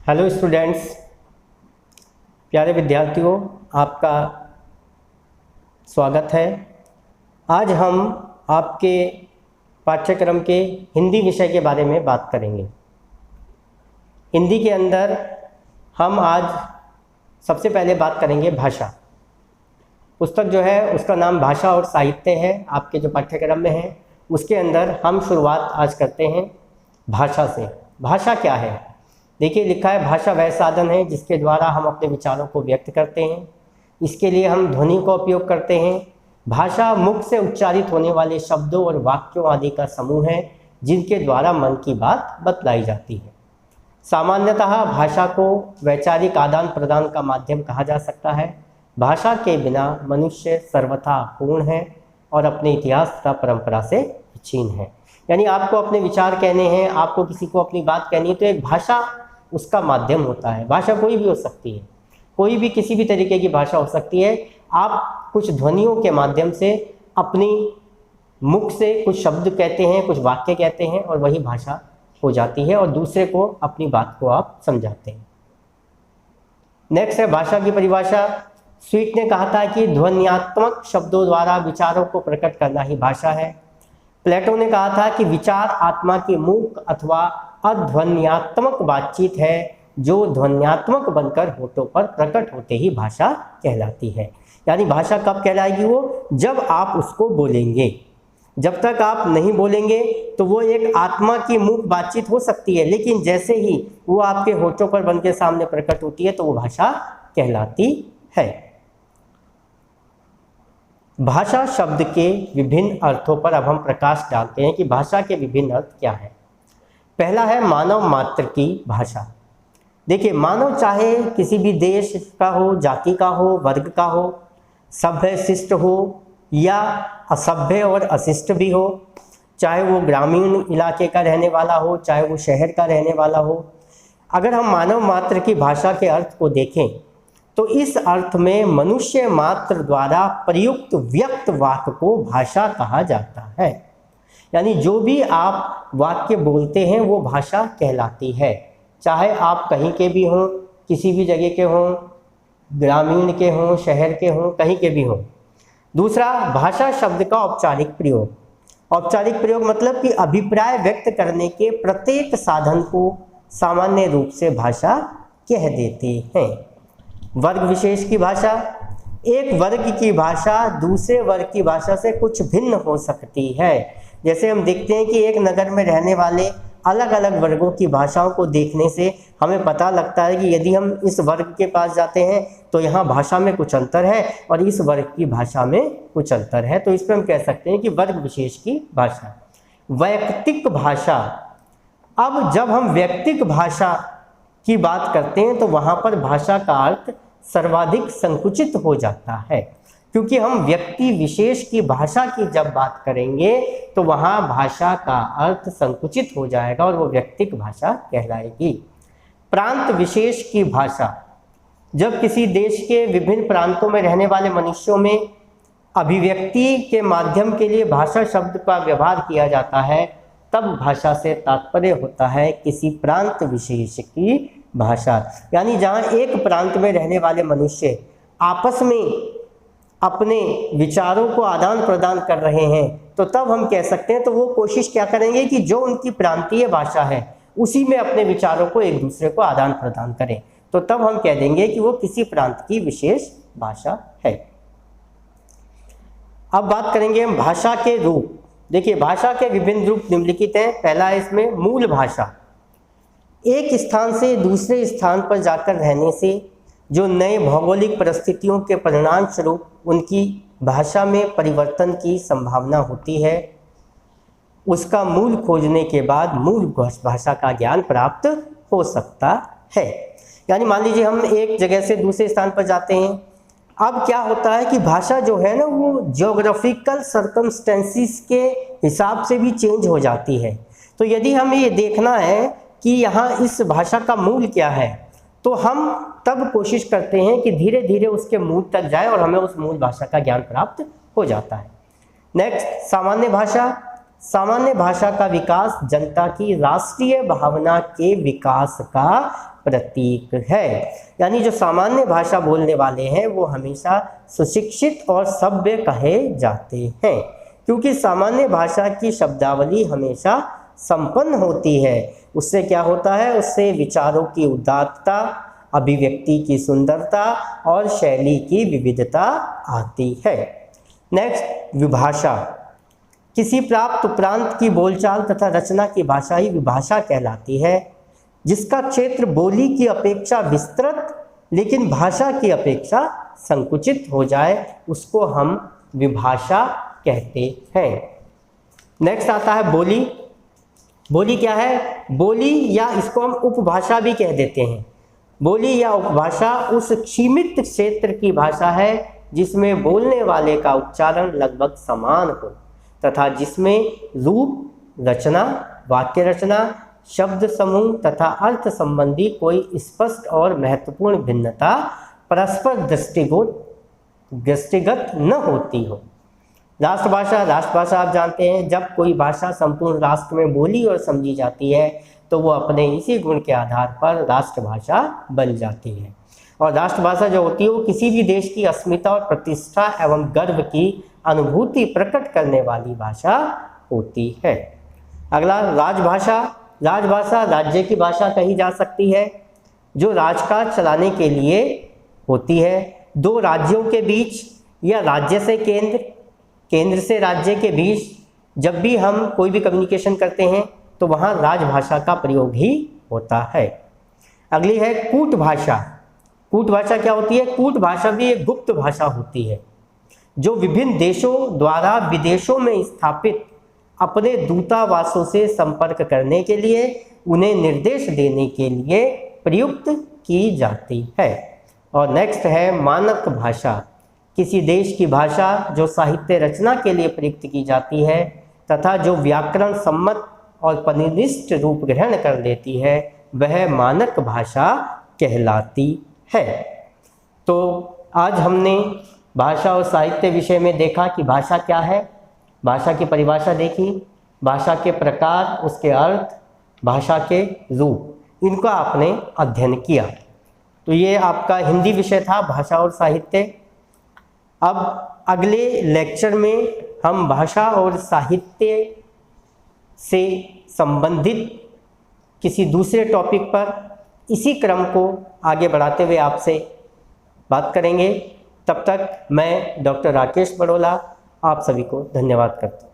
Hello students, प्यारे विद्यार्थियों, आपका स्वागत है। आज हम आपके पाठ्यक्रम के हिंदी विषय के बारे में बात करेंगे। हिंदी के अंदर हम आज सबसे पहले बात करेंगे भाषा। पुस्तक जो है उसका नाम भाषा और साहित्य है, आपके जो पाठ्यक्रम में है उसके अंदर हम शुरुआत आज करते हैं भाषा से। भाषा क्या है? देखिए, लिखा है भाषा वह साधन है जिसके द्वारा हम अपने विचारों को व्यक्त करते हैं। इसके लिए हम ध्वनि का उपयोग करते हैं। भाषा मुख से उच्चारित होने वाले शब्दों और वाक्यों आदि का समूह है जिनके द्वारा मन की बात बतलाई जाती है। सामान्यतः भाषा को वैचारिक आदान प्रदान का माध्यम कहा जा सकता है। भाषा के बिना मनुष्य सर्वथा पूर्ण है और अपने इतिहास तथा परंपरा से विच्छिन्न है। यानी आपको अपने विचार कहने हैं, आपको किसी को अपनी बात कहनी है, तो एक भाषा उसका माध्यम होता है। भाषा कोई भी हो सकती है, कोई भी किसी भी तरीके की भाषा हो सकती है। आप कुछ ध्वनियों के माध्यम से अपनी मुख से कुछ शब्द कहते हैं, कुछ वाक्य कहते हैं और वही भाषा हो जाती है और दूसरे को अपनी बात को आप समझाते हैं। नेक्स्ट है भाषा की परिभाषा। स्वीट ने कहा था कि ध्वन्यात्मक शब्दों द्वारा विचारों को प्रकट करना ही भाषा है। प्लेटो ने कहा था कि विचार आत्मा की मूक अथवा अध्वन्यात्मक बातचीत है जो ध्वन्यात्मक बनकर होठों पर प्रकट होते ही भाषा कहलाती है। यानी भाषा कब कहलाएगी? वो जब आप उसको बोलेंगे। जब तक आप नहीं बोलेंगे तो वो एक आत्मा की मूक बातचीत हो सकती है, लेकिन जैसे ही वो आपके होठों पर बन के सामने प्रकट होती है तो वो भाषा कहलाती है। भाषा शब्द के विभिन्न अर्थों पर अब हम प्रकाश डालते हैं कि भाषा के विभिन्न अर्थ क्या है। पहला है मानव मात्र की भाषा। देखिए, मानव चाहे किसी भी देश का हो, जाति का हो, वर्ग का हो, सभ्य शिष्ट हो या असभ्य और अशिष्ट भी हो, चाहे वो ग्रामीण इलाके का रहने वाला हो, चाहे वो शहर का रहने वाला हो। अगर हम मानव मात्र की भाषा के अर्थ को देखें तो इस अर्थ में मनुष्य मात्र द्वारा प्रयुक्त व्यक्त वाक्य को भाषा कहा जाता है। यानी जो भी आप वाक्य बोलते हैं वो भाषा कहलाती है, चाहे आप कहीं के भी हों, किसी भी जगह के हों, ग्रामीण के हों, शहर के हों, कहीं के भी हों। दूसरा, भाषा शब्द का औपचारिक प्रयोग। औपचारिक प्रयोग मतलब कि अभिप्राय व्यक्त करने के प्रत्येक साधन को सामान्य रूप से भाषा कह देते हैं। वर्ग विशेष की भाषा। एक वर्ग की भाषा दूसरे वर्ग की भाषा से कुछ भिन्न हो सकती है। जैसे हम देखते हैं कि एक नगर में रहने वाले अलग अलग वर्गों की भाषाओं को देखने से हमें पता लगता है कि यदि हम इस वर्ग के पास जाते हैं तो यहाँ भाषा में कुछ अंतर है और इस वर्ग की भाषा में कुछ अंतर है। तो इस पर हम कह सकते हैं कि वर्ग विशेष की भाषा। वैयक्तिक भाषा। अब जब हम व्यक्तिक भाषा की बात करते हैं तो वहाँ पर भाषा का अर्थ सर्वाधिक संकुचित हो जाता है, क्योंकि हम व्यक्ति विशेष की भाषा की जब बात करेंगे तो वहाँ भाषा का अर्थ संकुचित हो जाएगा और वो व्यक्तिक भाषा कहलाएगी। प्रांत विशेष की भाषा। जब किसी देश के विभिन्न प्रांतों में रहने वाले मनुष्यों में अभिव्यक्ति के माध्यम के लिए भाषा शब्द का व्यवहार किया जाता है तब भाषा से तात्पर्य होता है किसी प्रांत विशेष की भाषा। यानी जहाँ एक प्रांत में रहने वाले मनुष्य आपस में अपने विचारों को आदान प्रदान कर रहे हैं तो तब हम कह सकते हैं, तो वो कोशिश क्या करेंगे कि जो उनकी प्रांतीय भाषा है उसी में अपने विचारों को एक दूसरे को आदान प्रदान करें, तो तब हम कह देंगे कि वो किसी प्रांत की विशेष भाषा है। अब बात करेंगे हम भाषा के रूप। देखिए, भाषा के विभिन्न रूप निम्नलिखित हैं। पहला है इसमें मूल भाषा। एक स्थान से दूसरे स्थान पर जाकर रहने से जो नए भौगोलिक परिस्थितियों के परिणाम स्वरूप उनकी भाषा में परिवर्तन की संभावना होती है, उसका मूल खोजने के बाद मूल भाषा का ज्ञान प्राप्त हो सकता है। यानी मान लीजिए हम एक जगह से दूसरे स्थान पर जाते हैं। अब क्या होता है कि भाषा जो है ना वो ज्योग्राफिकल सर्कमस्टेंसेस के हिसाब से भी चेंज हो जाती है। तो यदि हमें ये देखना है कि यहाँ इस भाषा का मूल क्या है तो हम तब कोशिश करते हैं कि धीरे धीरे उसके मूल तक जाए और हमें उस मूल भाषा का ज्ञान प्राप्त हो जाता है। नेक्स्ट, सामान्य भाषा। सामान्य भाषा का विकास जनता की राष्ट्रीय भावना के विकास का प्रतीक है। यानी जो सामान्य भाषा बोलने वाले हैं वो हमेशा सुशिक्षित और सभ्य कहे जाते हैं, क्योंकि सामान्य भाषा की शब्दावली हमेशा संपन्न होती है। उससे क्या होता है, उससे विचारों की उदात्तता, अभिव्यक्ति की सुंदरता और शैली की विविधता आती है। नेक्स्ट, विभाषा। किसी प्राप्त उपरांत की बोलचाल तथा रचना की भाषा ही विभाषा कहलाती है। जिसका क्षेत्र बोली की अपेक्षा विस्तृत लेकिन भाषा की अपेक्षा संकुचित हो जाए उसको हम विभाषा कहते हैं। नेक्स्ट आता है बोली। बोली क्या है? बोली या इसको हम उपभाषा भी कह देते हैं। बोली या उपभाषा उस सीमित क्षेत्र की भाषा है जिसमें बोलने वाले का उच्चारण लगभग समान हो तथा जिसमें रूप, रचना, वाक्य रचना, शब्द समूह तथा अर्थ संबंधी कोई स्पष्ट और महत्वपूर्ण भिन्नता परस्पर दृष्टिगत न होती हो। राष्ट्रभाषा। राष्ट्रभाषा आप जानते हैं, जब कोई भाषा संपूर्ण राष्ट्र में बोली और समझी जाती है तो वो अपने इसी गुण के आधार पर राष्ट्रभाषा बन जाती है। और राष्ट्रभाषा जो होती है वो किसी भी देश की अस्मिता और प्रतिष्ठा एवं गर्व की अनुभूति प्रकट करने वाली भाषा होती है। अगला, राजभाषा। राजभाषा राज्य की भाषा कही जा सकती है जो राजकाज चलाने के लिए होती है। दो राज्यों के बीच या राज्य से केंद्र, केंद्र से राज्य के बीच जब भी हम कोई भी कम्युनिकेशन करते हैं तो वहाँ राजभाषा का प्रयोग ही होता है। अगली है कूट भाषा। कूट भाषा क्या होती है? कूट भाषा भी एक गुप्त भाषा होती है जो विभिन्न देशों द्वारा विदेशों में स्थापित अपने दूतावासों से संपर्क करने के लिए, उन्हें निर्देश देने के लिए प्रयुक्त की जाती है। और नेक्स्ट है मानक भाषा। किसी देश की भाषा जो साहित्य रचना के लिए प्रयुक्त की जाती है तथा जो व्याकरण सम्मत और परिनिष्ठ रूप ग्रहण कर लेती है वह मानक भाषा कहलाती है। तो आज हमने भाषा और साहित्य विषय में देखा कि भाषा क्या है, भाषा की परिभाषा देखी, भाषा के प्रकार, उसके अर्थ, भाषा के रूप, इनका आपने अध्ययन किया। तो ये आपका हिंदी विषय था, भाषा और साहित्य। अब अगले लेक्चर में हम भाषा और साहित्य से संबंधित किसी दूसरे टॉपिक पर इसी क्रम को आगे बढ़ाते हुए आपसे बात करेंगे। तब तक मैं डॉक्टर राकेश बड़ोला आप सभी को धन्यवाद करता हूँ।